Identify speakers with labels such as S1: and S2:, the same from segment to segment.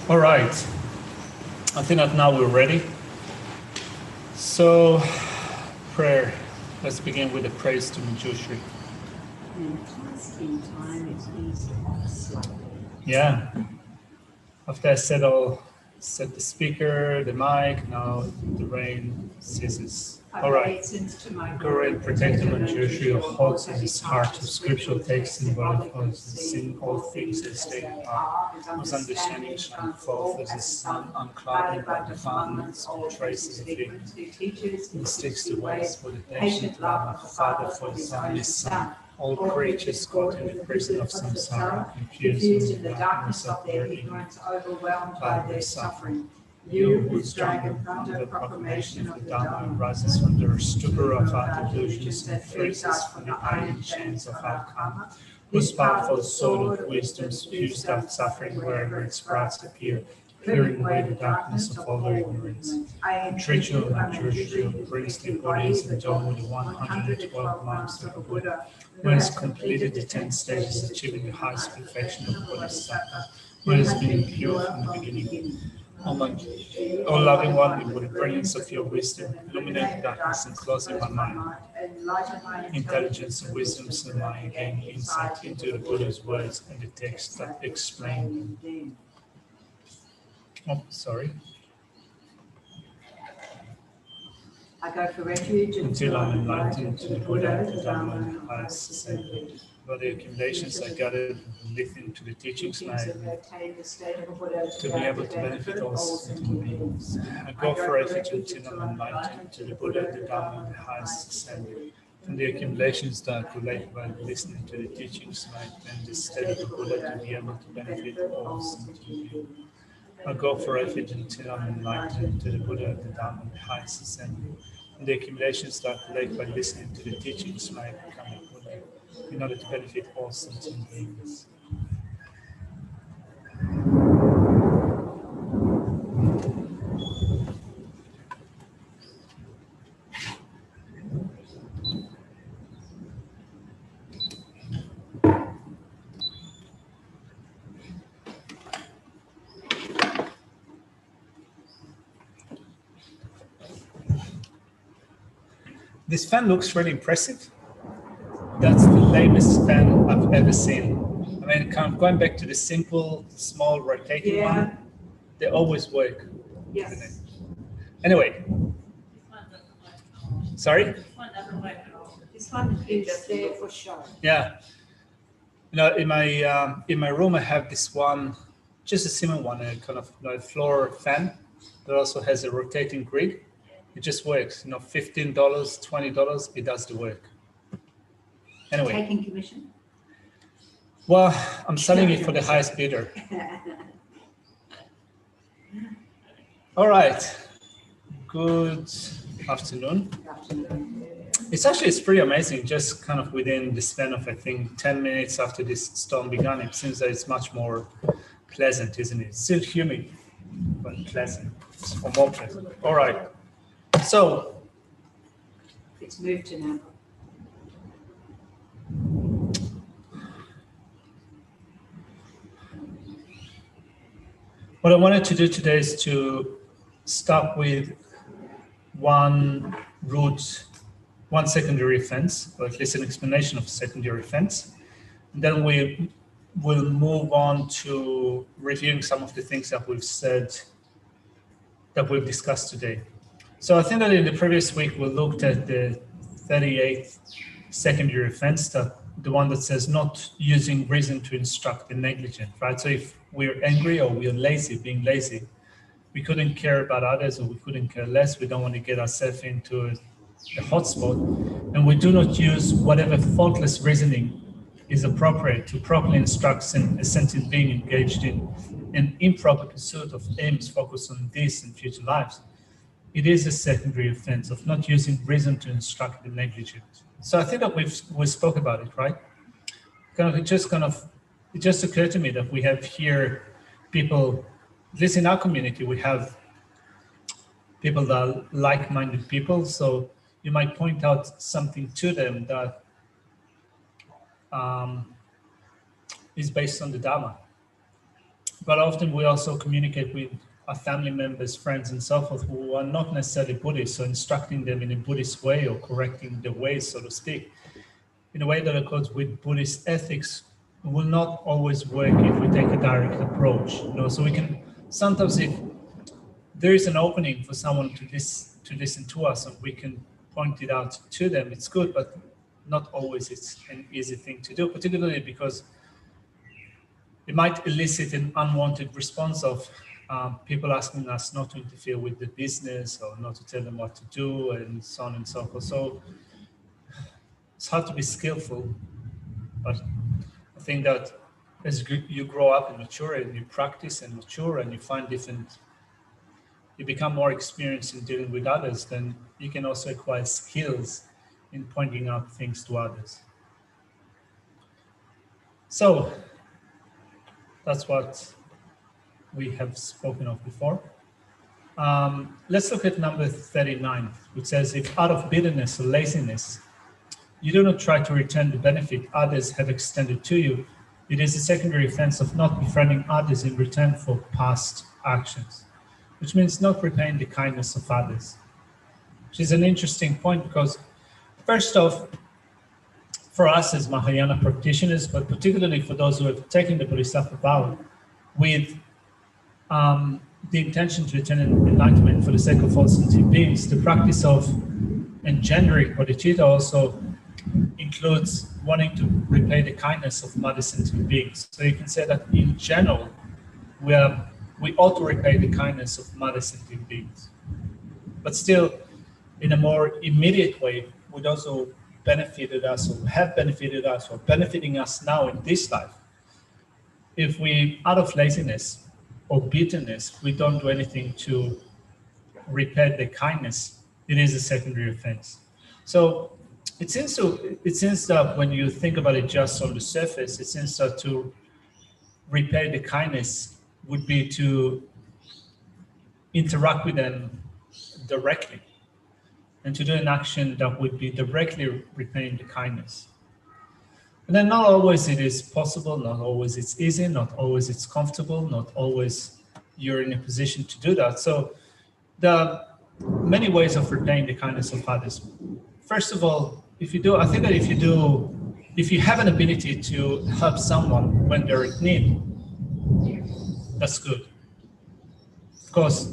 S1: All right, I think that now we're ready. So, prayer. Let's begin with a praise to Manjushri.
S2: In time, it's easy slightly.
S1: Yeah. After I set the speaker, the mic, now the rain ceases. All right. Guru and protector Manjushri, who holds in his heart of scriptural texts and body forms and seeing all things as they are, whose understanding shine forth as the sun, unclouded by defilements or traces of ignorance, and sticks to ways for the patient love of Father for his only Son. All creatures caught in the prison of samsara, confused in the darkness of their ignorance, overwhelmed by their suffering. You, whose dragon thunder proclamation of the Dharma rises from the stupor of our delusions and frees us from the iron chains of our karma, whose powerful sword of wisdom spews out suffering wherever its sprouts appear, clearing away the darkness of all their ignorance. The treachery of Manjushri brings the bodies and dawn with the 112 months of the Buddha, who has completed the 10 stages, achieving the highest perfection of Bodhisattva, who has been pure from the beginning. O loving one, with the brilliance of your wisdom, illuminate the darkness and close in my mind. Intelligence and wisdom so that I gain insight into the Buddha's words and the texts that explain them. Oh, sorry.
S2: I go for refuge
S1: until I'm enlightened to the Buddha, the Dharma, and the highest ascended. By the accumulations I gathered from listening to the teachings made, to be able to benefit all sentient beings. I go for refuge until I'm enlightened to the Buddha, the Dharma, and the highest ascended. From the accumulations that I collect by listening to the teachings made, and the state of the Buddha to be able to benefit all sentient beings. I go for refuge until I'm enlightened to the Buddha, the Dharma, and the highest ascended. And the accumulations that I collect by listening to the teachings might become a Buddha, in order to benefit all sentient beings. This fan looks really impressive. That's the lamest fan I've ever seen. I mean, kind of going back to the simple, small, rotating one, they always work.
S2: Yes.
S1: Anyway. Sorry?
S2: This one is there for show.
S1: Yeah. You know, in my room, I have this one, just a simple one, a kind of floor fan that also has a rotating grid. It just works. You know, $15, $20, it does the work. Anyway.
S2: Taking commission?
S1: Well, I'm selling it for the highest bidder. All right. Good afternoon. It's pretty amazing. Just kind of within the span of, I think, 10 minutes after this storm began, it seems that it's much more pleasant, isn't it? It's still humid, but pleasant. It's more pleasant. All right. So.
S2: It's moved to now.
S1: What I wanted to do today is to start with one secondary offense, or at least an explanation of secondary offense. And then we will move on to reviewing some of the things that we've said, that we've discussed today. So I think that in the previous week, we looked at the 38th secondary offense, that the one that says not using reason to instruct the negligent, right? So if we're angry or we're lazy, being lazy, we couldn't care about others, or we couldn't care less. We don't want to get ourselves into a hotspot, and we do not use whatever faultless reasoning is appropriate to properly instruct a sentient being engaged in an improper pursuit of aims focused on this and future lives. It is a secondary offense of not using reason to instruct the negligent. So I think that we spoke about it, right? It just occurred to me that we have here people, at least in our community, we have people that are like-minded people. So you might point out something to them that is based on the Dharma. but often we also communicate with our family members, friends, and so forth who are not necessarily Buddhist, so instructing them in a Buddhist way or correcting the way, so to speak, in a way that accords with Buddhist ethics will not always work if we take a direct approach. So we can sometimes, if there is an opening for someone to listen to us and we can point it out to them, it's good, but not always it's an easy thing to do, particularly because it might elicit an unwanted response of people asking us not to interfere with the business or not to tell them what to do and so on and so forth. So it's hard to be skillful, but I think that as you grow up and mature and you practice and mature and you find you become more experienced in dealing with others, then you can also acquire skills in pointing out things to others. So that's what we have spoken of before. Let's look at number 39, which says, if out of bitterness or laziness, you do not try to return the benefit others have extended to you, it is a secondary offense of not befriending others in return for past actions, which means not repaying the kindness of others, which is an interesting point because, first off, for us as Mahayana practitioners, but particularly for those who have taken the Bodhisattva vow with the intention to attain enlightenment for the sake of all sentient beings, the practice of engendering bodhicitta also includes wanting to repay the kindness of mother sentient beings. So you can say that in general, we ought to repay the kindness of mother sentient beings. But still, in a more immediate way, would also benefited us or have benefited us or benefiting us now in this life. If we, out of laziness or bitterness, we don't do anything to repay the kindness, it is a secondary offense. So it seems that when you think about it just on the surface, it seems that to repay the kindness would be to interact with them directly and to do an action that would be directly repaying the kindness. And then not always it is possible, not always it's easy, not always it's comfortable, not always you're in a position to do that. So there are many ways of repaying the kindness of others. First of all, if you have an ability to help someone when they're in need, that's good. Of course,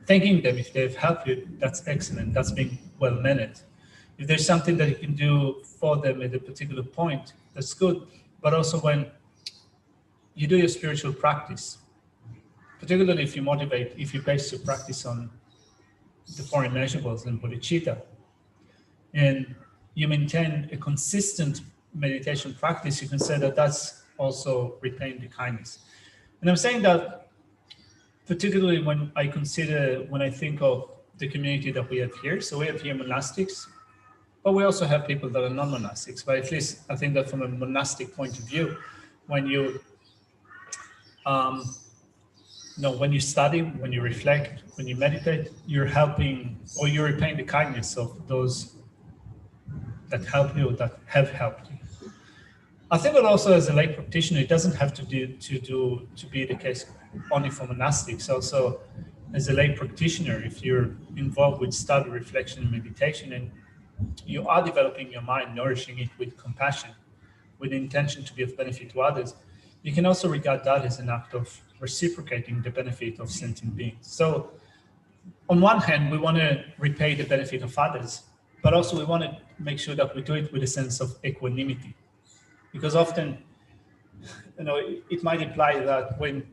S1: thanking them if they've helped you, that's excellent. That's being well-mannered. If there's something that you can do for them at a particular point, that's good. But also when you do your spiritual practice, particularly if you base your practice on the four immeasurables and bodhicitta, and you maintain a consistent meditation practice, you can say that that's also repaying the kindness. And I'm saying that particularly when I think of the community that we have here. So we have here monastics, but we also have people that are non-monastics. But at least I think that from a monastic point of view, when you when you study, when you reflect, when you meditate, you're helping or you're repaying the kindness of those that help you, that have helped you. I think that also as a lay practitioner, it doesn't have to be the case only for monastics. Also, as a lay practitioner, if you're involved with study, reflection, and meditation, and you are developing your mind, nourishing it with compassion, with the intention to be of benefit to others, you can also regard that as an act of reciprocating the benefit of sentient beings. So, on one hand, we want to repay the benefit of others, but also we want to make sure that we do it with a sense of equanimity. Because often, it might imply that when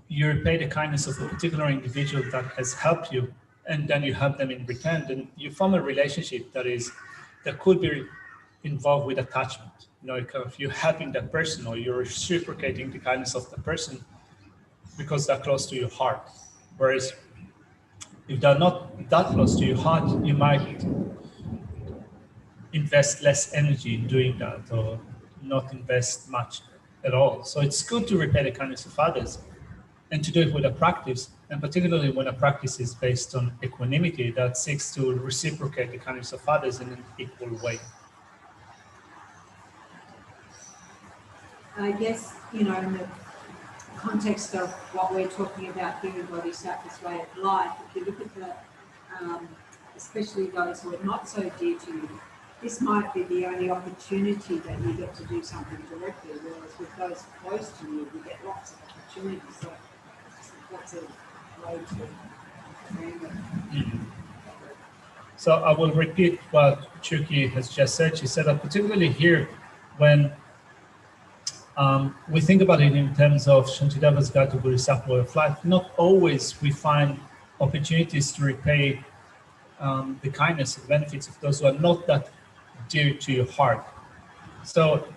S1: you repay the kindness of a particular individual that has helped you, and then you help them in return, then you form a relationship that could be involved with attachment. If you're helping that person or you're reciprocating the kindness of the person because they're close to your heart. Whereas if they're not that close to your heart, you might invest less energy in doing that or not invest much at all. So it's good to repay the kindness of others and to do it with a practice, and particularly when a practice is based on equanimity that seeks to reciprocate the kindness of others in an equal way.
S2: I guess, in the context of what we're talking about here in Bodhisattva's way of life, if you look at the, especially those who are not so dear to you, this might be the only opportunity that you get to do something directly, whereas with those close to you, you get lots of opportunities. So that's a way to frame it.
S1: Mm-hmm. So I will repeat what Chuki has just said. She said that particularly here, when we think about it in terms of Shantidev's guide to Bodhisattva way of life, not always we find opportunities to repay the kindness and benefits of those who are not that dear to your heart. So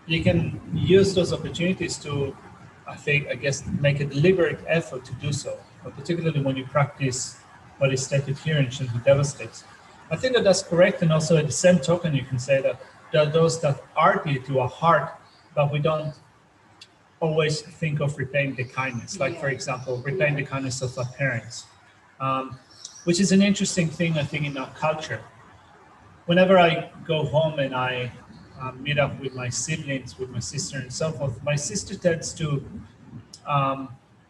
S1: you can use those opportunities to, I guess, make a deliberate effort to do so, but particularly when you practice what is stated here in Shantideva's text. I think that that's correct, and also at the same token, you can say that there are those that are dear to our heart, but we don't always think of repaying the kindness. Like, for example, repaying the kindness of our parents, which is an interesting thing, I think, in our culture. Whenever I go home and I meet up with my siblings, with my sister and so forth, my sister tends to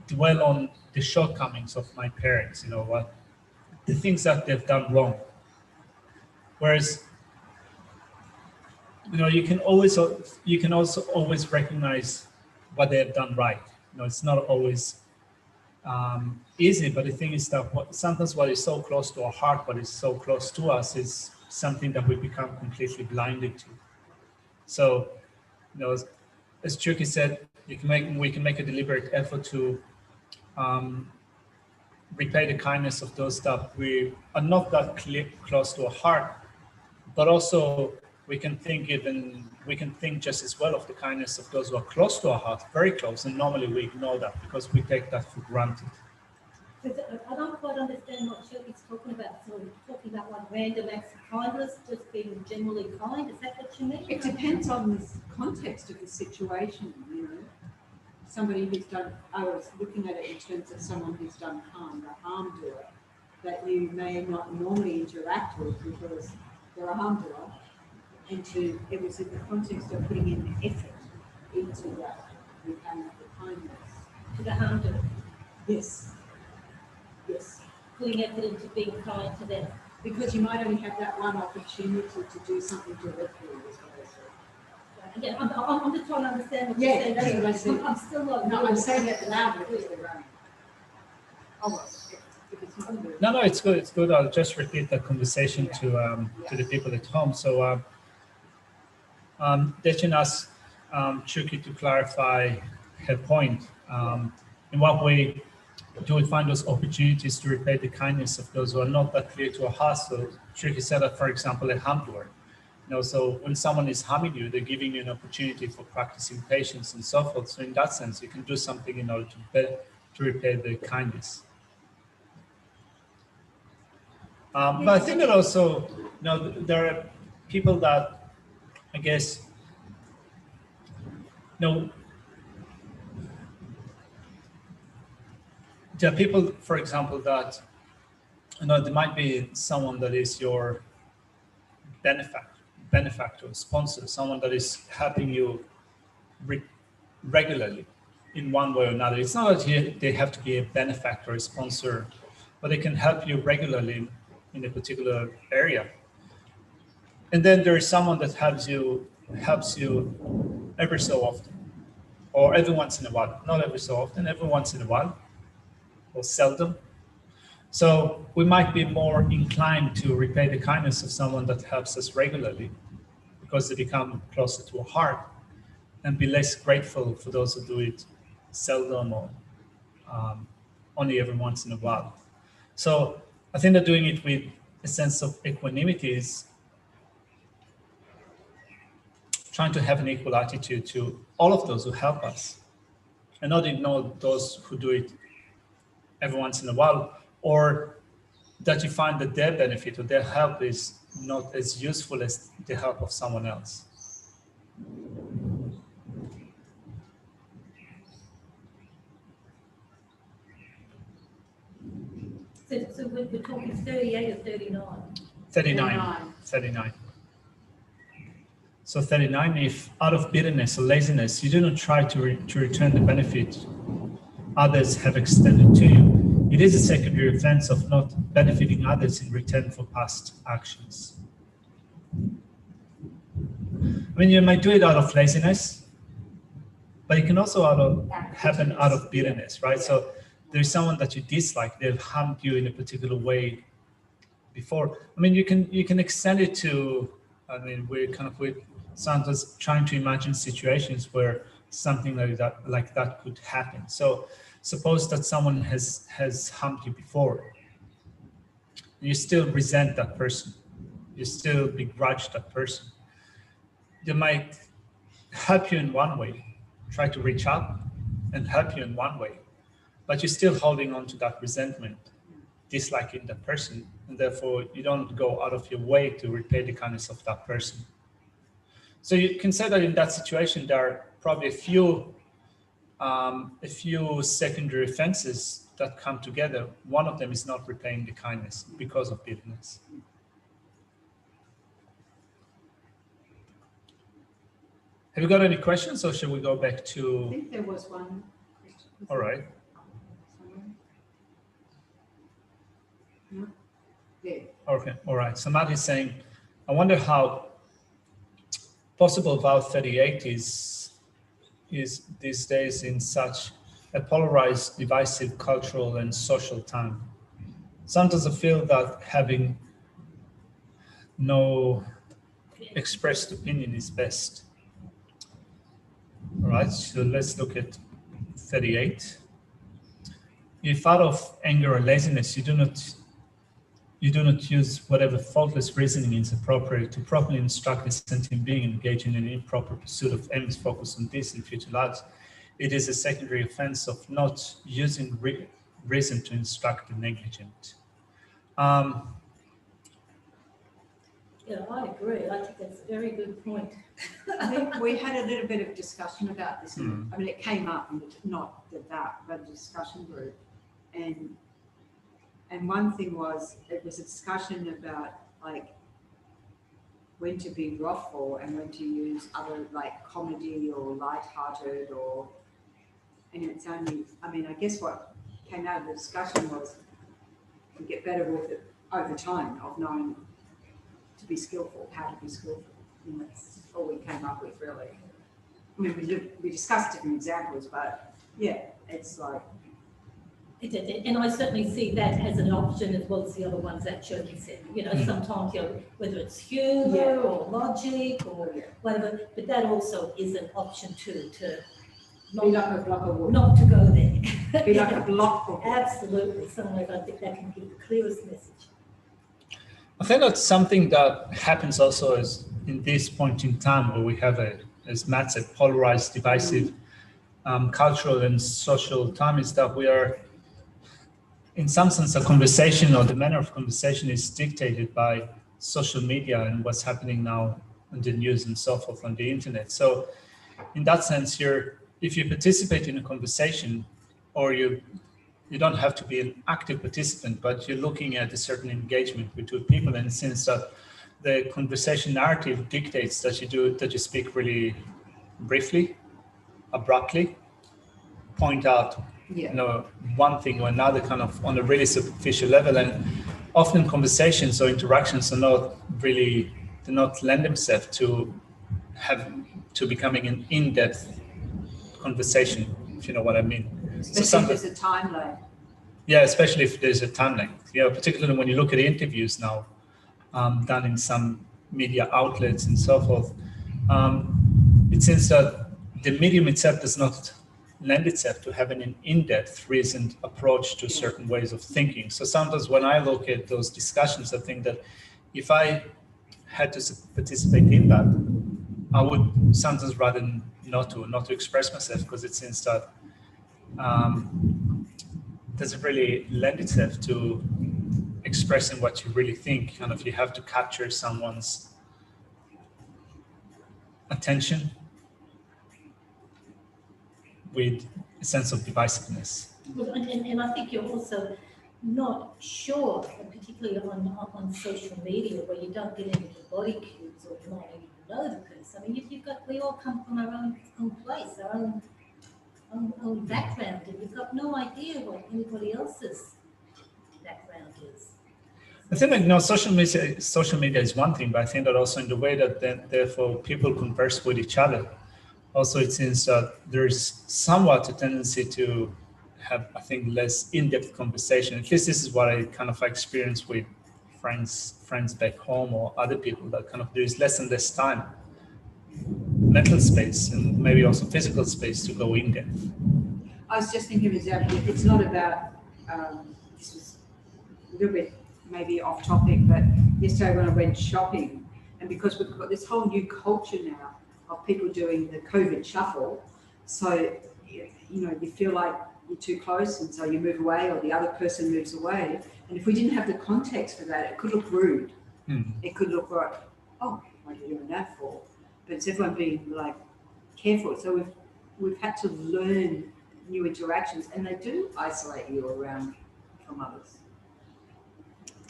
S1: dwell on the shortcomings of my parents, the things that they've done wrong. Whereas, you can also always recognize what they have done right. It's not always easy, but the thing is that sometimes what is so close to our heart, what is so close to us, is something that we become completely blinded to. So, as Chuki said, we can make a deliberate effort to repay the kindness of those that we are not that close to our heart, but also we can think just as well of the kindness of those who are close to our heart, very close, and normally we ignore that because we take that for granted.
S3: I don't quite understand what Chuki's talking about. So we're talking about like random acts of kindness, just being generally kind. Is that what you mean?
S2: It depends on the context of the situation, Somebody who's done, I was looking at it in terms of someone who's done harm, a harm doer, that you may not normally interact with because they're a harm doer. And it was in the context of putting in effort into that repayment of kindness.
S3: To the harm doer?
S2: Yes. Yes.
S3: Putting effort into being kind to them.
S2: Because you might only have that one opportunity to do something directly.
S3: Yeah, I'm just trying to understand what
S2: you're
S3: saying.
S2: That's what I said.
S3: I'm still not.
S2: No, I'm saying it loud because they're running. Oh, well, if it's not good.
S1: No, it's good. It's good. I'll just repeat the conversation to the people at home. So, Dechen asked Chuki to clarify her point. In what way do we find those opportunities to repay the kindness of those who are not that clear to our hearts? So Chuki said that, for example, a harm doer. So when someone is harming you, they're giving you an opportunity for practicing patience and so forth. So in that sense, you can do something in order to repay the kindness. But I think that also, there are people that, I guess, there are people, for example, that, there might be someone that is your benefactor, sponsor, someone that is helping you regularly in one way or another. It's not that they have to be a benefactor or a sponsor, but they can help you regularly in a particular area. And then there is someone that helps you every so often, or every once in a while. Not every so often, every once in a while, or seldom. So we might be more inclined to repay the kindness of someone that helps us regularly because they become closer to our heart, and be less grateful for those who do it seldom or only every once in a while. So I think that doing it with a sense of equanimity is trying to have an equal attitude to all of those who help us and not ignore those who do it every once in a while, or that you find that their benefit or their help is not as useful as the help of someone else.
S3: So we're talking 38 or 39?
S1: 39. So 39, if out of bitterness or laziness, you do not try to return the benefit others have extended to you, it is a secondary offense of not benefiting others in return for past actions. I mean, you might do it out of laziness, but it can also happen out of bitterness, right? So there's someone that you dislike, they've harmed you in a particular way before. I mean, you can extend it to, I mean, we're sometimes trying to imagine situations where something like that could happen. So suppose that someone has harmed you before. You still resent that person. You still begrudge that person. They might help you in one way, try to reach out and help you in one way, but you're still holding on to that resentment, disliking that person, and therefore you don't go out of your way to repay the kindness of that person. So you can say that in that situation, there are probably a few secondary offenses that come together. One of them is not repaying the kindness because of bitterness. Have you got any questions, or should we go back to?
S2: I think there was one question.
S1: All right.
S2: No? Yeah.
S1: Okay. All right. So Matt is saying, I wonder how possible vow 38 is these days in such a polarized, divisive cultural and social time. Sometimes I feel that having no expressed opinion is best. All right, so let's look at 38. If out of anger or laziness you do not use whatever faultless reasoning is appropriate to properly instruct a sentient being engaging in an improper pursuit of aims focused on this in future lives, it is a secondary offense of not using reason to instruct the negligent.
S3: Yeah, I agree. I think that's a very good point.
S2: I think we had a little bit of discussion about this. I mean, it came up in not that, but a discussion group. And one thing was, it was a discussion about like when to be wrathful and when to use other like comedy or lighthearted and it's only, I mean, I guess what came out of the discussion was you get better with it over time of knowing to be skillful, how to be skillful. And that's all we came up with, really. I mean, we discussed different examples, but yeah, it's like.
S3: And I certainly see that as an option as well as the other ones that Shirley said. You know, sometimes, you know, whether it's humour or logic or whatever, but that also is an option too, to not,
S2: be like a block of wood.
S3: Not to go there.
S2: Be like a block of wood.
S3: Absolutely. Sometimes I think that can give the clearest message.
S1: I think that's something that happens also as in this point in time where we have as Matt said, polarized, divisive cultural and social time, is that we are, in some sense, a conversation or the manner of conversation is dictated by social media and what's happening now on the news and so forth on the internet. So in that sense, if you participate in a conversation, or you don't have to be an active participant, but you're looking at a certain engagement with two people, and since that the conversation narrative dictates that you speak really briefly, abruptly, point out one thing or another kind of on a really superficial level, and often conversations or interactions do not lend themselves to becoming an in-depth conversation, if you know what I mean.
S2: Especially if there's a time lag.
S1: Yeah, especially if there's a time lag. Yeah, particularly when you look at interviews now, done in some media outlets and so forth. It seems that the medium itself does not lend itself to having an in-depth, reasoned approach to certain ways of thinking. So sometimes when I look at those discussions, I think that if I had to participate in that, I would sometimes rather not to express myself, because it seems that doesn't really lend itself to expressing what you really think. Kind of, you have to capture someone's attention with a sense of divisiveness.
S3: Well, and I think you're also not sure, particularly on social media, where you don't get into the body cues or you're not even know the person. I mean, we all come from our own place, our own background, and you've got no idea what anybody else's background is.
S1: I think social media is one thing, but I think that also in the way that therefore people converse with each other, also it seems that there's somewhat a tendency to have, I think, less in-depth conversation. At least this is what I kind of experience with friends back home or other people, that kind of there is less and less time, mental space, and maybe also physical space to go in depth.
S2: I was just thinking exactly, it's not about, this was a little bit maybe off topic, but yesterday when I went shopping, and because we've got this whole new culture now of people doing the COVID shuffle, so, you feel like you're too close, and so you move away, or the other person moves away. And if we didn't have the context for that, it could look rude. It could look like, oh, what are you doing that for? But it's everyone being like careful. So we've had to learn new interactions, and they do isolate you around from others.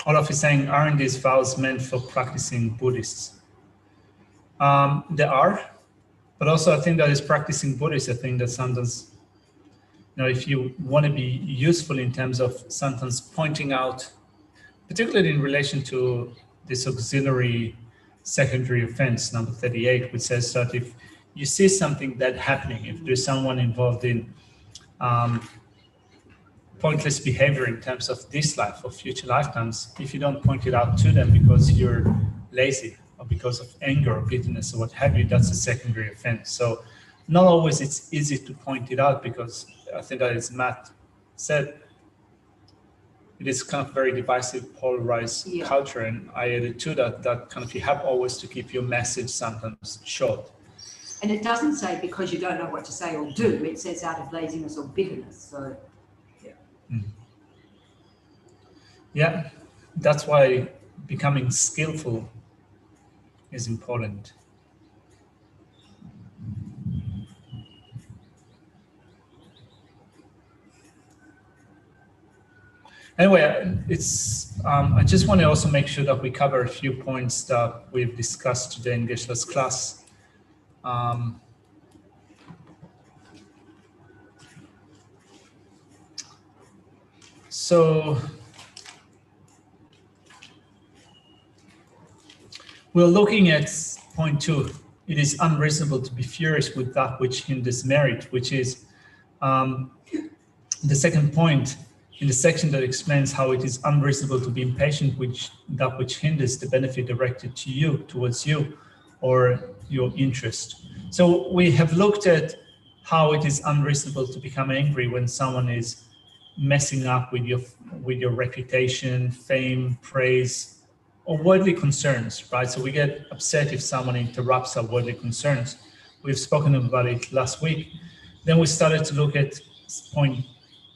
S1: Olaf is saying, aren't these vows meant for practicing Buddhists? They are, but also I think that as practicing Buddhists, I think that sometimes, if you want to be useful in terms of sometimes pointing out, particularly in relation to this auxiliary secondary offense, number 38, which says that if you see something that happening, if there's someone involved in pointless behavior in terms of this life or future lifetimes, if you don't point it out to them because you're lazy or because of anger or bitterness or what have you, that's a secondary offense. So not always it's easy to point it out, because I think that, as Matt said, it is kind of very divisive, polarized culture, and I added to that kind of you have always to keep your message sometimes short.
S2: And it doesn't say because you don't know what to say or do, it says out of laziness or bitterness. So,
S1: yeah, that's why becoming skillful is important. Anyway, it's. I just want to also make sure that we cover a few points that we've discussed today in Geshe-la's class. So we're looking at point 2. It is unreasonable to be furious with that which hinders merit, which is the second point in the section that explains how it is unreasonable to be impatient with that which hinders the benefit directed to you, towards you, or your interest. So we have looked at how it is unreasonable to become angry when someone is messing up with your reputation, fame, praise, or worldly concerns, right? So we get upset if someone interrupts our worldly concerns. We've spoken about it last week. Then we started to look at point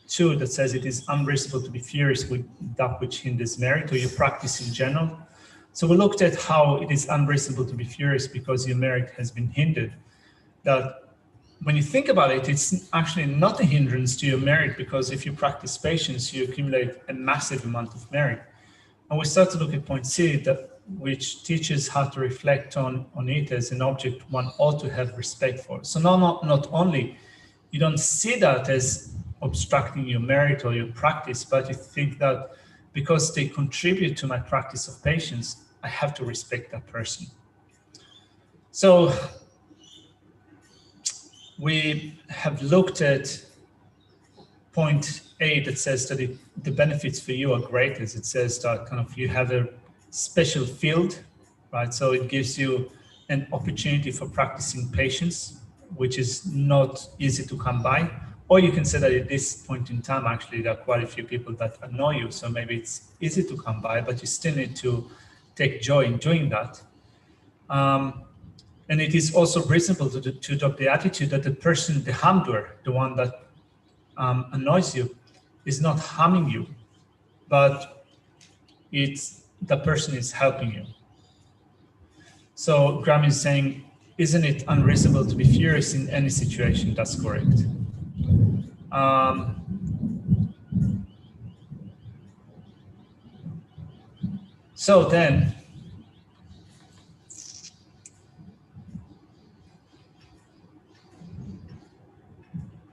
S1: 2 that says it is unreasonable to be furious with that which hinders merit or your practice in general. So we looked at how it is unreasonable to be furious because your merit has been hindered. That when you think about it, it's actually not a hindrance to your merit, because if you practice patience, you accumulate a massive amount of merit. And we start to look at point C, which teaches how to reflect on it as an object one ought to have respect for. So not only you don't see that as obstructing your merit or your practice, but you think that because they contribute to my practice of patience, I have to respect that person. So we have looked at point A that says that the benefits for you are great, as it says that kind of you have a special field, right? So it gives you an opportunity for practicing patience, which is not easy to come by. Or you can say that at this point in time, actually, there are quite a few people that annoy you. So maybe it's easy to come by, but you still need to take joy in doing that. And it is also reasonable to adopt the attitude that the person, the harmdoer, the one that annoys you, is not harming you, but the person is helping you. So Graham is saying, isn't it unreasonable to be furious in any situation? That's correct. So then,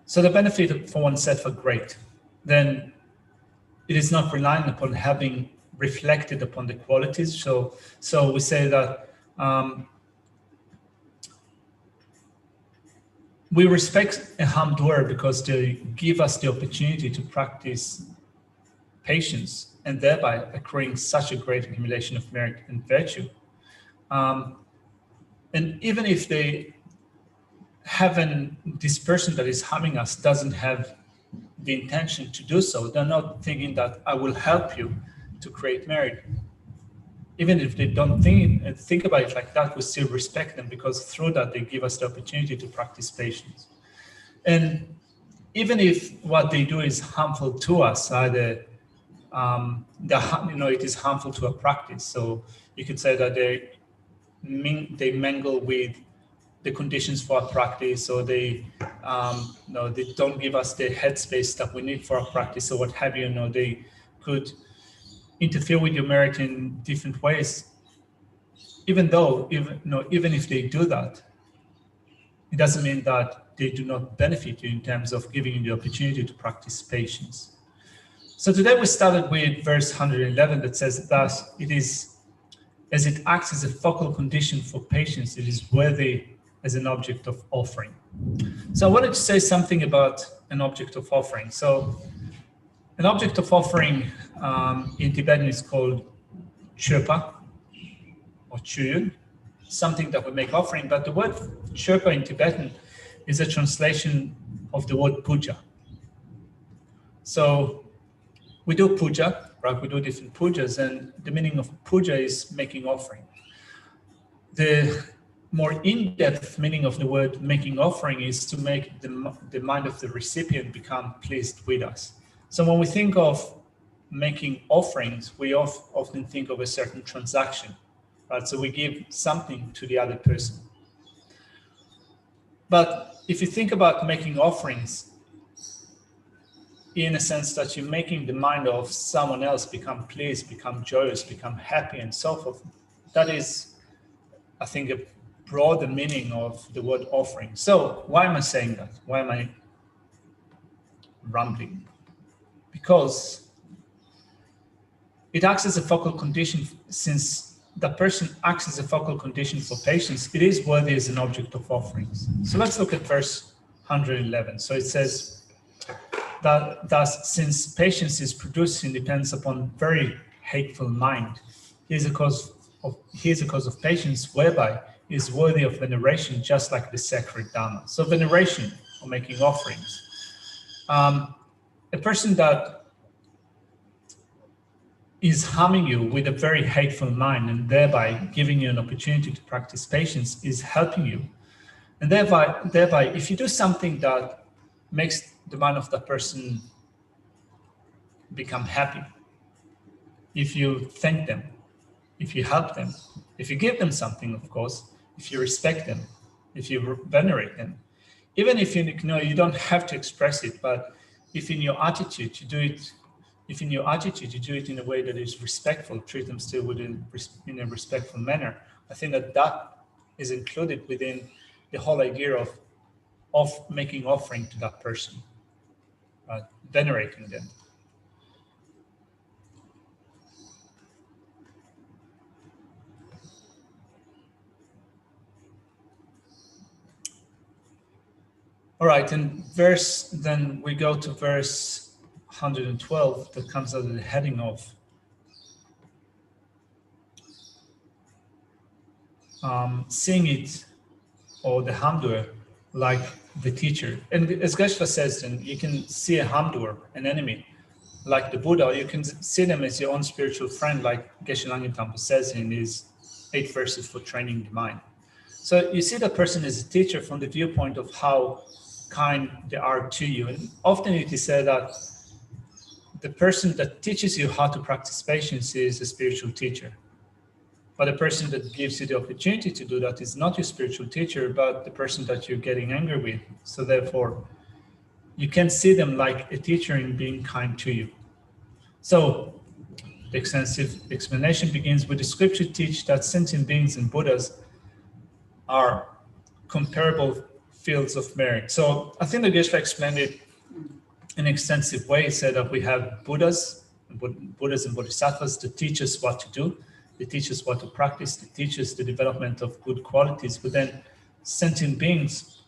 S1: So the benefit for oneself are great. Then it is not relying upon having reflected upon the qualities. So we say that we respect a harm doer because they give us the opportunity to practice patience and thereby accruing such a great accumulation of merit and virtue. And even if this person that is harming us doesn't have the intention to do so, they're not thinking that I will help you to create merit. Even if they don't think about it like that, we still respect them because through that they give us the opportunity to practice patience. And even if what they do is harmful to us, either it is harmful to a practice. So you could say that they mingle with the conditions for our practice, or they don't give us the headspace that we need for our practice, or what have you. They could interfere with your merit in different ways. Even if they do that, it doesn't mean that they do not benefit you in terms of giving you the opportunity to practice patience. So today we started with verse 111 that says, thus it is, as it acts as a focal condition for patience, it is worthy as an object of offering. So I wanted to say something about an object of offering. So an object of offering in Tibetan is called chöpa or chuyun, something that we make offering. But the word chöpa in Tibetan is a translation of the word puja. So we do puja, right? We do different pujas, and the meaning of puja is making offering. The more in-depth meaning of the word making offering is to make the mind of the recipient become pleased with us. So when we think of making offerings, we often think of a certain transaction, right? So we give something to the other person. But if you think about making offerings in a sense that you're making the mind of someone else become pleased, become joyous, become happy, and so forth, that is, I think, a broader meaning of the word offering. So why am I saying that? Why am I rambling? Because it acts as a focal condition. Since the person acts as a focal condition for patience, it is worthy as an object of offerings. So let's look at verse 111. So it says that thus, since patience is produced and depends upon very hateful mind, here's a cause of patience whereby it is worthy of veneration, just like the sacred Dharma. So veneration, or making offerings. A person that is harming you with a very hateful mind and thereby giving you an opportunity to practice patience is helping you. And thereby, if you do something that makes the mind of that person become happy, if you thank them, if you help them, if you give them something, of course, if you respect them, if you venerate them, even if you don't have to express it, but if in your attitude you do it, in a way that is respectful, treat them still in a respectful manner, I think that is included within the whole idea of making offering to that person, venerating them. All right, and then we go to verse 112 that comes under the heading of seeing it, or the hamdoer, like the teacher. And as Geshe says, then you can see a hamdoer, an enemy, like the Buddha, or you can see them as your own spiritual friend, like Geshe Langyen says in his 8 verses for training the mind. So you see the person as a teacher from the viewpoint of how kind they are to you. And often it is said that the person that teaches you how to practice patience is a spiritual teacher. But the person that gives you the opportunity to do that is not your spiritual teacher, but the person that you're getting angry with. So therefore, you can see them like a teacher in being kind to you. So the extensive explanation begins with the scripture teach that sentient beings and Buddhas are comparable fields of merit. So I think the Geshe explained it in an extensive way. He said that we have Buddhas and Bodhisattvas to teach us what to do. They teach us what to practice. They teach us the development of good qualities. But then sentient beings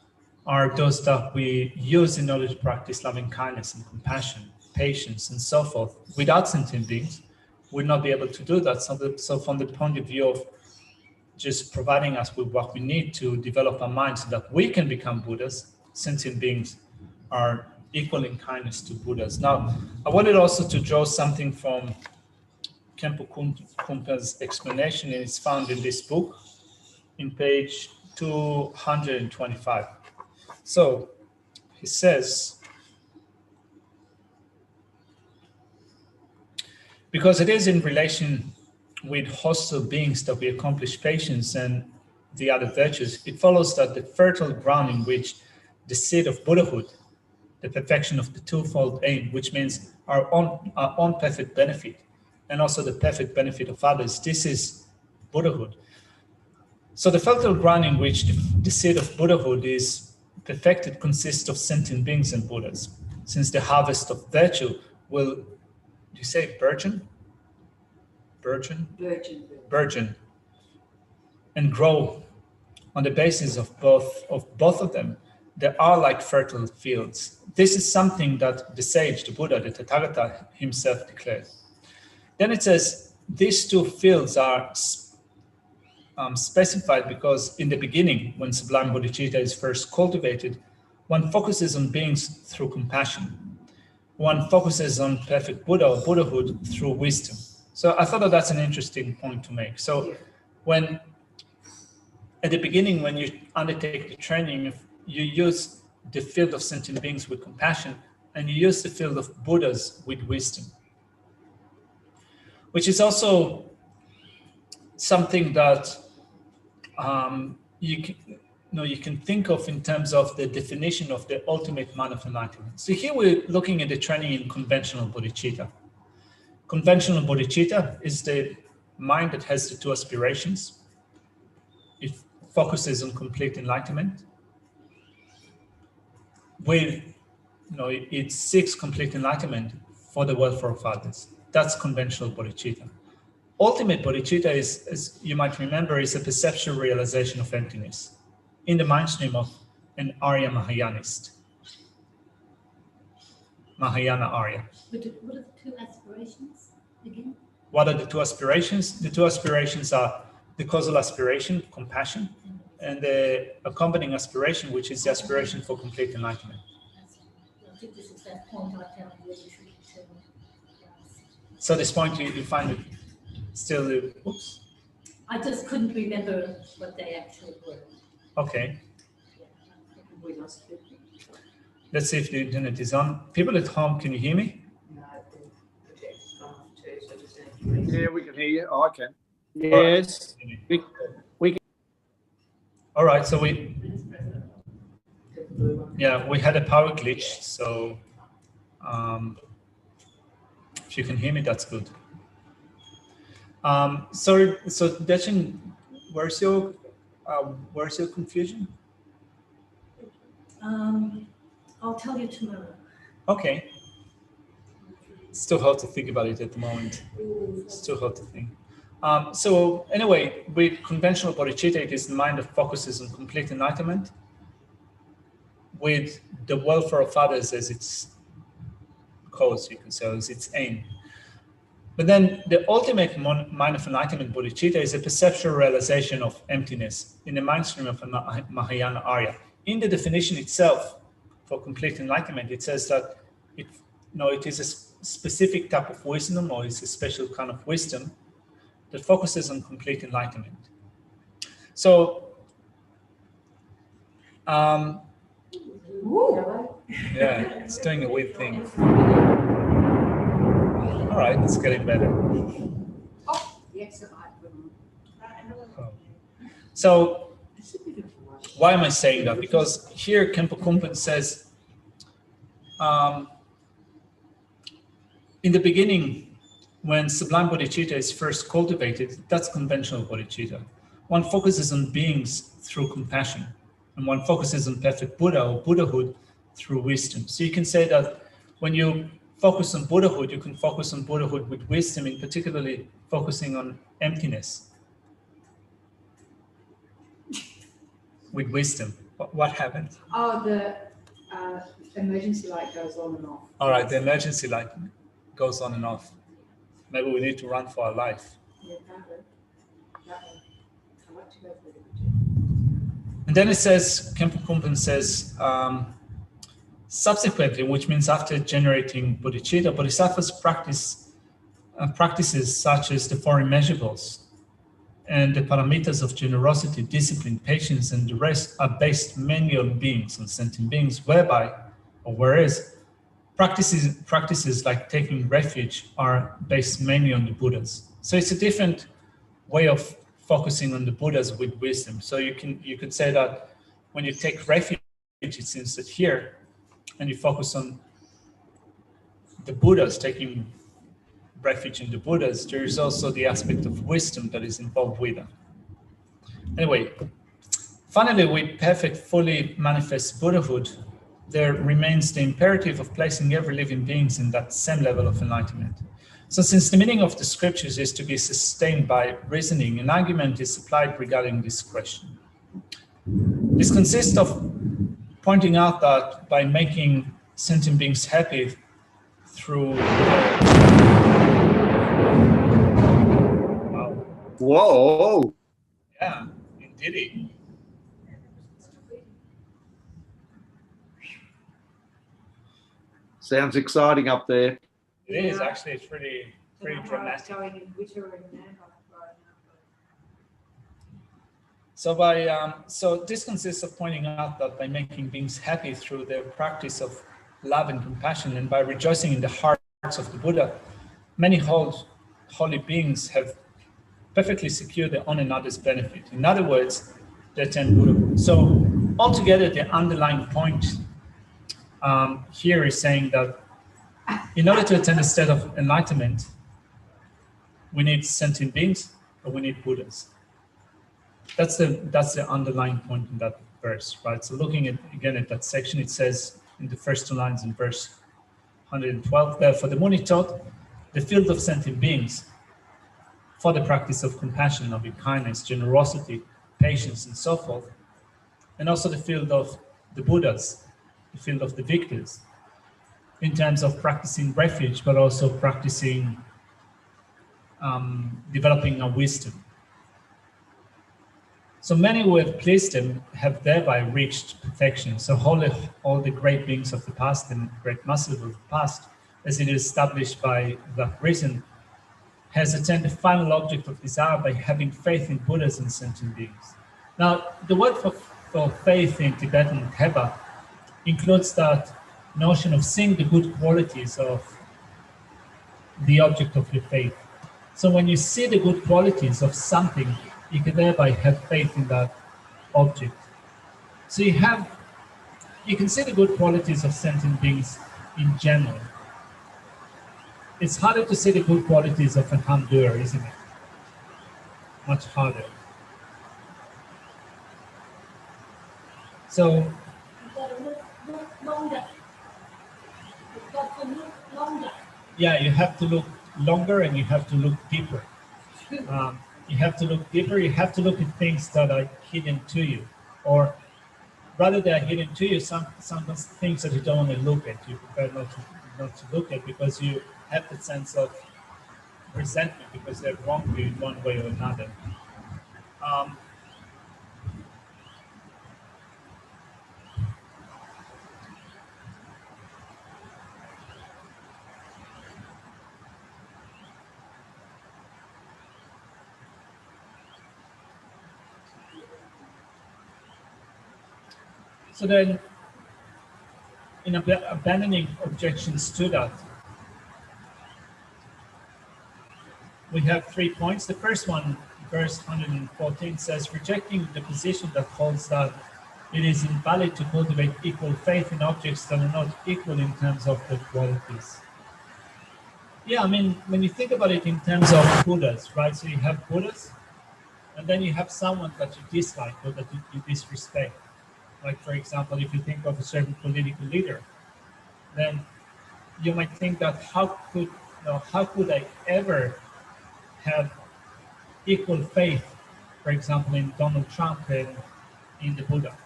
S1: are those that we use in order to practice loving kindness and compassion, patience, and so forth. Without sentient beings, we'd not be able to do that. So from the point of view of just providing us with what we need to develop our minds so that we can become Buddhas, sentient beings are equal in kindness to Buddhas. Now, I wanted also to draw something from Khenpo Kumpa's explanation, and it's found in this book in page 225. So he says, because it is in relation with hostile beings that we accomplish patience and the other virtues, it follows that the fertile ground in which the seed of Buddhahood, the perfection of the twofold aim, which means our own perfect benefit and also the perfect benefit of others, this is Buddhahood. So the fertile ground in which the seed of Buddhahood is perfected consists of sentient beings and Buddhas, since the harvest of virtue will, do you say burgeon? Burgeon, and grow on the basis of both of them. They are like fertile fields. This is something that the sage, the Buddha, the Tathagata himself declared. Then it says these two fields are specified because in the beginning, when sublime bodhicitta is first cultivated, one focuses on beings through compassion. One focuses on perfect Buddha or Buddhahood through wisdom. So I thought that that's an interesting point to make. So when at the beginning, when you undertake the training, you use the field of sentient beings with compassion, and you use the field of Buddhas with wisdom, which is also something that you can think of in terms of the definition of the ultimate man of enlightenment. So here we're looking at the training in conventional bodhicitta. Conventional bodhicitta is the mind that has the two aspirations. It focuses on complete enlightenment. It seeks complete enlightenment for the welfare of others. That's conventional bodhicitta. Ultimate bodhicitta is, as you might remember, is a perceptual realization of emptiness in the mind stream of an Arya Mahayanist. Mahayana Arya.
S3: What are the two aspirations again?
S1: What are the two aspirations? The two aspirations are the causal aspiration, compassion, and the accompanying aspiration, which is the aspiration for complete enlightenment.
S3: I think this is that point I found really tricky to.
S1: So this point you find it still, oops.
S3: I just couldn't remember what they actually were.
S1: Okay.
S2: We lost it.
S1: Let's see if the internet is on. People at home, can you hear me?
S2: No, the projector's gone off too, so just need to
S4: Yeah, we can hear you. Oh, I can. Yes. We can.
S1: All right, so we had a power glitch, so if you can hear me, that's good. So Dechen, where's your confusion?
S3: I'll tell you tomorrow.
S1: Okay. It's still hard to think about it at the moment. It's too hard to think. So anyway, with conventional bodhicitta, it is the mind that focuses on complete enlightenment with the welfare of others as its cause, you can say, as its aim. But then the ultimate mind of enlightenment, bodhicitta, is a perceptual realization of emptiness in the mind stream of a Mahayana Arya. In the definition itself for complete enlightenment, it says that it is a specific type of wisdom, or it's a special kind of wisdom that focuses on complete enlightenment. So, yeah, it's doing a weird thing. All right, it's getting better.
S2: Oh, yes,
S1: So, why am I saying that? Because here Khenpo Kumpan says, in the beginning, when sublime bodhicitta is first cultivated, that's conventional bodhicitta. One focuses on beings through compassion. And one focuses on perfect Buddha or Buddhahood through wisdom. So you can say that when you focus on Buddhahood, you can focus on Buddhahood with wisdom, in particularly focusing on emptiness. With wisdom. What happened?
S2: Oh, the emergency light goes on and off.
S1: All right, the emergency light goes on and off. Maybe we need to run for our life.
S2: Yeah, that one. I like to go for the
S1: And then it says, Kempo Kumpen says, subsequently, which means after generating bodhicitta, bodhisattvas practices such as the four immeasurables and the paramitas of generosity, discipline, patience, and the rest are based mainly on beings, on sentient beings, whereas practices like taking refuge are based mainly on the Buddhas. So it's a different way of focusing on the Buddhas with wisdom. So you could say that when you take refuge, it seems that here, and you focus on the Buddhas, taking refuge in the Buddhas, there is also the aspect of wisdom that is involved with that. Anyway, finally, with perfect, fully manifest Buddhahood, there remains the imperative of placing every living being in that same level of enlightenment. So since the meaning of the scriptures is to be sustained by reasoning, an argument is supplied regarding this question. This consists of pointing out that by making sentient beings happy through
S4: Whoa.
S1: Yeah, indeed.
S4: Sounds exciting up there.
S1: It is actually, it's pretty dramatic.
S2: Going in winter and now.
S1: So this consists of pointing out that by making beings happy through their practice of love and compassion, and by rejoicing in the hearts of the Buddha, many holy beings have perfectly secured their own and others' benefit. In other words, they attain Buddhahood. So altogether, the underlying point here is saying that in order to attain a state of enlightenment, we need sentient beings, or we need Buddhas. That's the underlying point in that verse, right? So looking at that section, it says in the first two lines in verse 112, therefore the Muni taught the field of sentient beings for the practice of compassion, loving kindness, generosity, patience, and so forth, and also the field of the Buddhas, the field of the victors, in terms of practicing refuge, but also practicing developing a wisdom. So many who have pleased him have thereby reached perfection. So all the great beings of the past and great masters of the past, as it is established by that reason, has attained the final object of desire by having faith in Buddhas and sentient beings. Now, the word for faith in Tibetan Heba includes that notion of seeing the good qualities of the object of your faith. So when you see the good qualities of something, you can thereby have faith in that object. So you can see the good qualities of sentient beings in general. It's harder to see the good qualities of a handler, isn't it? Much harder. So
S3: You've got to look longer. You've got to look longer.
S1: yeah, you have to look longer and you have to look deeper. You have to look deeper, you have to look at things that are hidden to you. Or rather they are hidden to you, some things that you don't want to look at, you prefer not to look at because you have the sense of resentment because they're wronged you in one way or another. So then, in abandoning objections to that, we have 3 points. The first one, verse 114, says, rejecting the position that holds that it is invalid to cultivate equal faith in objects that are not equal in terms of their qualities. Yeah, I mean, when you think about it in terms of Buddhas, right? So you have Buddhas, and then you have someone that you dislike or that you disrespect. Like, for example, if you think of a certain political leader, then you might think that how could I ever have equal faith, for example, in Donald Trump and in the Buddha?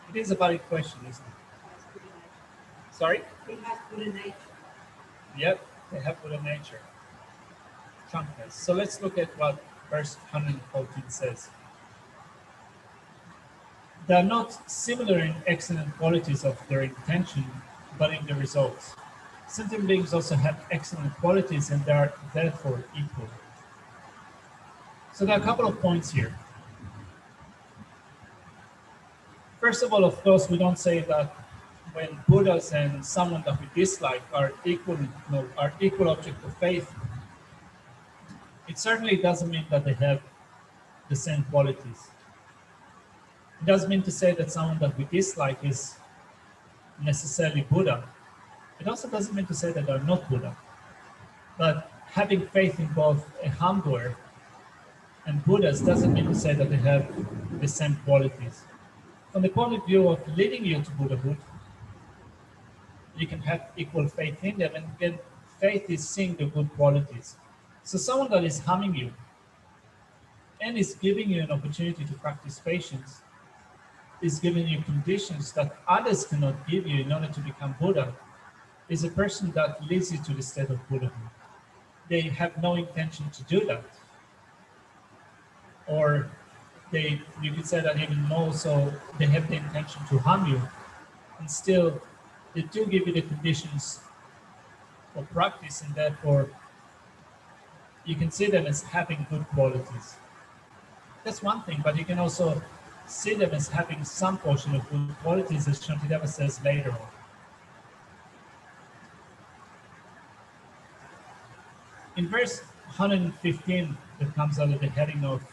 S1: It is a valid question, isn't it? Sorry?
S2: He has Buddha nature.
S1: Yep, they have Buddha nature. Trump has. So let's look at what verse 114 says. They are not similar in excellent qualities of their intention, but in the results. Sentient beings also have excellent qualities and they are therefore equal. So there are a couple of points here. First of all, of course, we don't say that when Buddhas and someone that we dislike are equal object of faith. It certainly doesn't mean that they have the same qualities. It doesn't mean to say that someone that we dislike is necessarily Buddha. It also doesn't mean to say that they're not Buddha. But having faith in both a harm doer and Buddhas doesn't mean to say that they have the same qualities. From the point of view of leading you to Buddhahood, you can have equal faith in them, and again, faith is seeing the good qualities. So someone that is harming you and is giving you an opportunity to practice patience, is giving you conditions that others cannot give you in order to become Buddha, is a person that leads you to the state of Buddhahood. They have no intention to do that. Or you could say that even more so, they have the intention to harm you, and still they do give you the conditions for practice, and therefore you can see them as having good qualities. That's one thing, but you can also see them as having some portion of good qualities, as Shantideva says later on. In verse 115, that comes under the heading of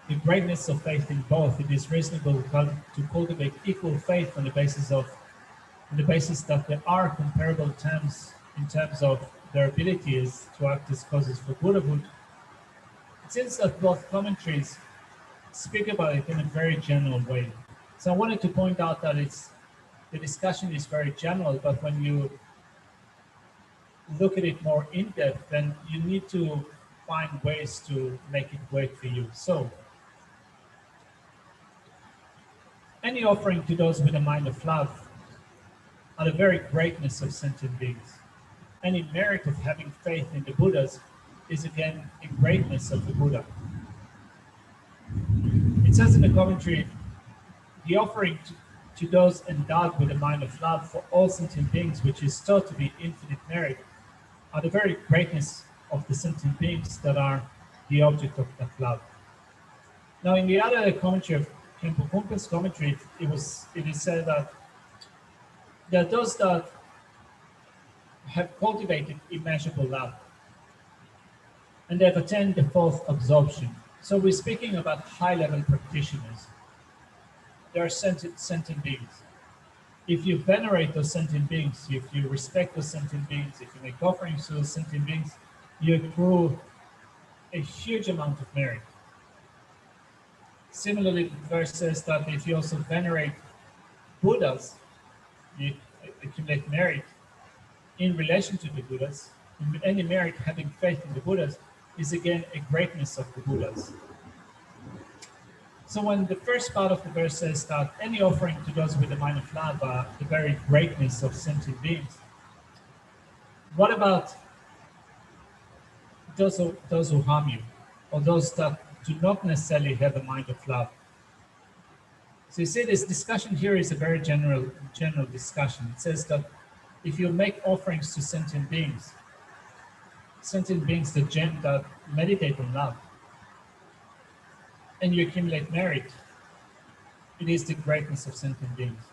S1: the greatness of faith in both, it is reasonable to cultivate equal faith on the basis that there are comparable terms in terms of their abilities to act as causes for Buddhahood. It seems that both commentaries speak about it in a very general way. So I wanted to point out that the discussion is very general, but when you look at it more in depth, then you need to find ways to make it work for you. So, any offering to those with a mind of love are the very greatness of sentient beings. Any merit of having faith in the Buddhas is again the greatness of the Buddha. It says in the commentary, the offering to those endowed with a mind of love for all sentient beings, which is thought to be infinite merit, are the very greatness of the sentient beings that are the object of that love. Now, in the other commentary of Khenpo Kumpe's commentary, it is said that there are those that have cultivated immeasurable love, and they have attained the fourth absorption. So we're speaking about high-level practitioners. They are sentient beings. If you venerate those sentient beings, if you respect those sentient beings, if you make offerings to those sentient beings, you accrue a huge amount of merit. Similarly, the verse says that if you also venerate Buddhas, you accumulate merit in relation to the Buddhas. And any merit having faith in the Buddhas is again a greatness of the Buddhas. So when the first part of the verse says that any offering to those with the mind of love are the very greatness of sentient beings, what about those who harm you, or those that do not necessarily have a mind of love? So you see, this discussion here is a very general discussion. It says that if you make offerings to sentient beings that meditate on love, and you accumulate merit, it is the greatness of sentient beings.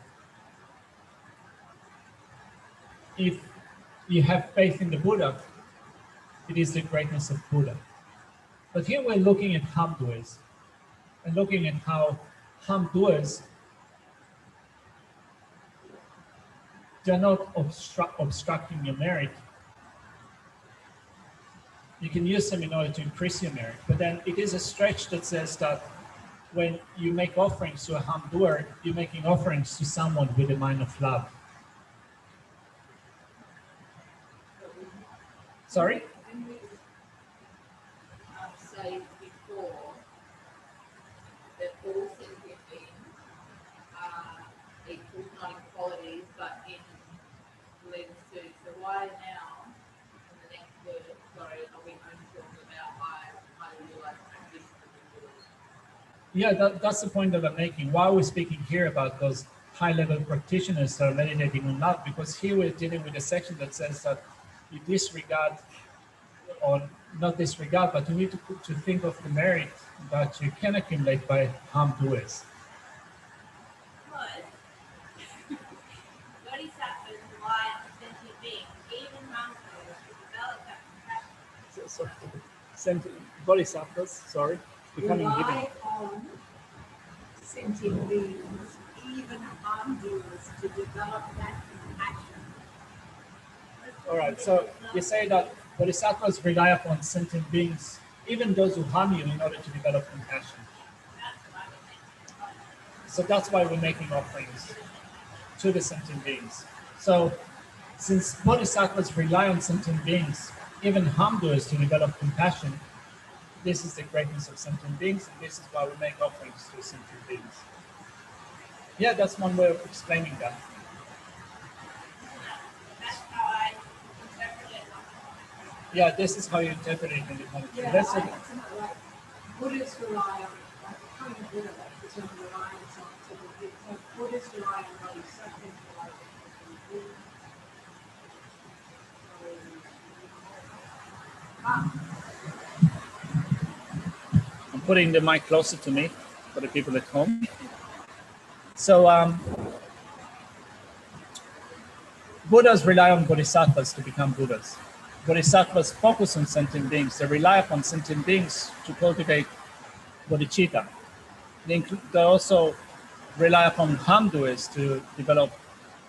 S1: If you have faith in the Buddha, it is the greatness of Buddha. But here we're looking at harm doers, and looking at how harm doers, they're not obstructing your merit. You can use them in order to increase your merit, but then it is a stretch that says that when you make offerings to a harm doer, you're making offerings to someone with a mind of love. Sorry?
S2: Say before that all sentient beings are equal, not in qualities, but in lens too. So why now, in the next word, sorry, are we only talking about I realize practice?
S1: Yeah, that's the point that I'm making. Why are we speaking here about those high-level practitioners that are meditating on love? Because here we're dealing with a section that says that you disregard, or not disregard, but you need to think of the merit that you can accumulate by harm doers.
S5: But Bodhisattvas rely on sentient beings, even monsters, to develop that compassion.
S1: Bodhisattvas, sorry, becoming giving.
S2: Rely on sentient beings, even harm doers, to develop that compassion.
S1: All right, so you say that Bodhisattvas rely upon sentient beings, even those who harm you, in order to develop compassion. So that's why we're making offerings to the sentient beings. So since Bodhisattvas rely on sentient beings, even harm doers, to develop compassion, this is the greatness of sentient beings, and this is why we make offerings to sentient beings. Yeah, that's one way of explaining that.
S5: That's how I interpret it.
S1: Yeah, this is how you interpret it in the commentary.
S2: Yeah,
S1: That's
S2: I
S1: it.
S2: think something like Buddhists rely on, like becoming a Buddha, is on reliance on sentient beings. So Buddhists rely on Bodhisattvas, rely on sentient beings.
S1: I'm putting the mic closer to me for the people at home. So Buddhas rely on bodhisattvas to become Buddhas. Bodhisattvas focus on sentient beings. They rely upon sentient beings to cultivate bodhicitta. They also rely upon harm doers to develop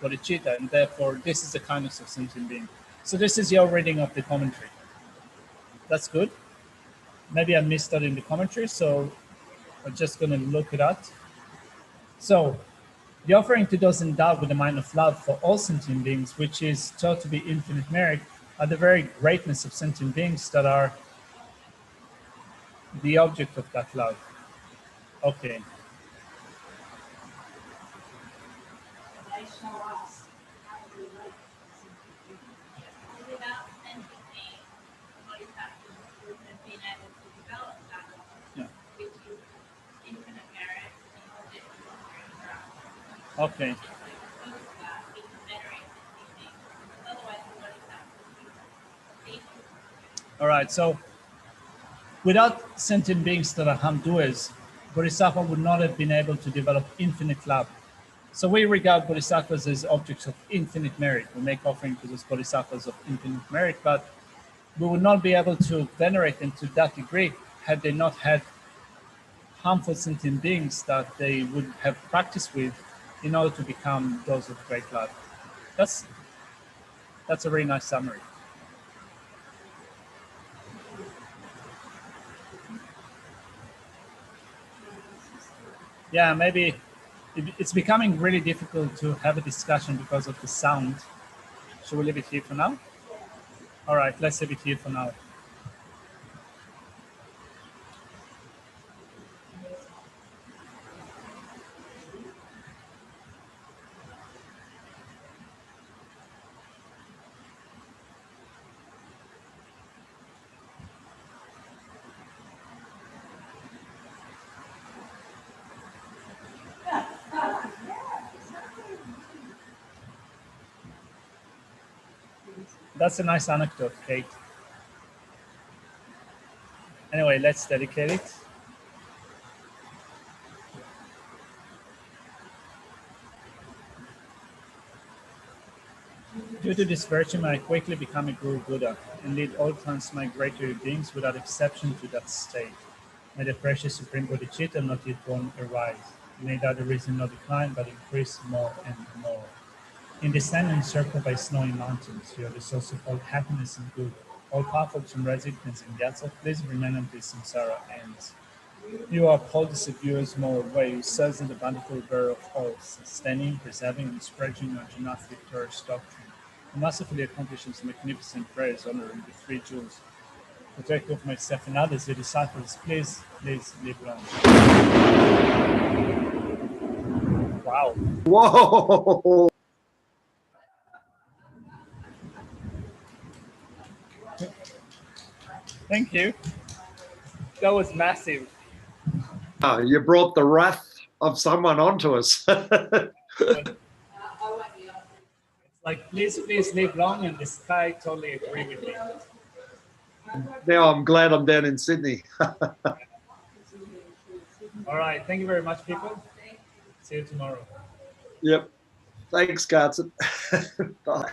S1: bodhicitta, and therefore this is the kindness of sentient being. So this is your reading of the commentary. That's good. Maybe I missed that in the commentary, so I'm just going to look it at. So the offering to those endowed with the mind of love for all sentient beings, which is taught to be infinite merit, are the very greatness of sentient beings that are the object of that love. Okay.
S2: They show us how to relate to sentient beings.
S5: Without sentient beings, Bodhisattvas wouldn't have been able to develop that,
S1: Yeah.
S5: which is infinite merit in order to interact.
S1: Okay.
S5: Because of that, we can venerate sentient beings. Otherwise, the Bodhisattvas would be
S1: All right. So without sentient beings that are harm doers, Bodhisattva would not have been able to develop infinite love. So we regard bodhisattvas as objects of infinite merit. We make offering to those bodhisattvas of infinite merit, but we would not be able to venerate them to that degree had they not had harmful sentient beings that they would have practiced with in order to become those of great love. That's a very nice summary. Yeah, maybe it's becoming really difficult to have a discussion because of the sound. Should we leave it here for now? All right, let's leave it here for now. That's a nice anecdote, Kate. Anyway, let's dedicate it. Due to this virtue, may I quickly become a Guru Buddha and lead all transmigratory beings without exception to that state. May the precious Supreme Bodhicitta not yet born arise. May that the reason not decline, but increase more and more. In this land encircled by snowy mountains, you are the source of all happiness and good. All powerful from residence in Gyatso, please remain until samsara ends. You are Bodhisattva's more way, who serves in the bountiful bearer of all, sustaining, preserving, and spreading our Janath victorious doctrine, who masterfully accomplishes magnificent prayers honoring the three jewels. Protect of myself and others, your disciples, please live long. Wow.
S4: Whoa!
S1: Thank you. That was massive.
S4: Oh, you brought the wrath of someone onto us.
S1: It's like, please live long, and this guy totally agree with me.
S4: Now I'm glad I'm down in Sydney.
S1: All right, thank you very much, people. See you tomorrow.
S4: Yep. Thanks, Carson. Bye.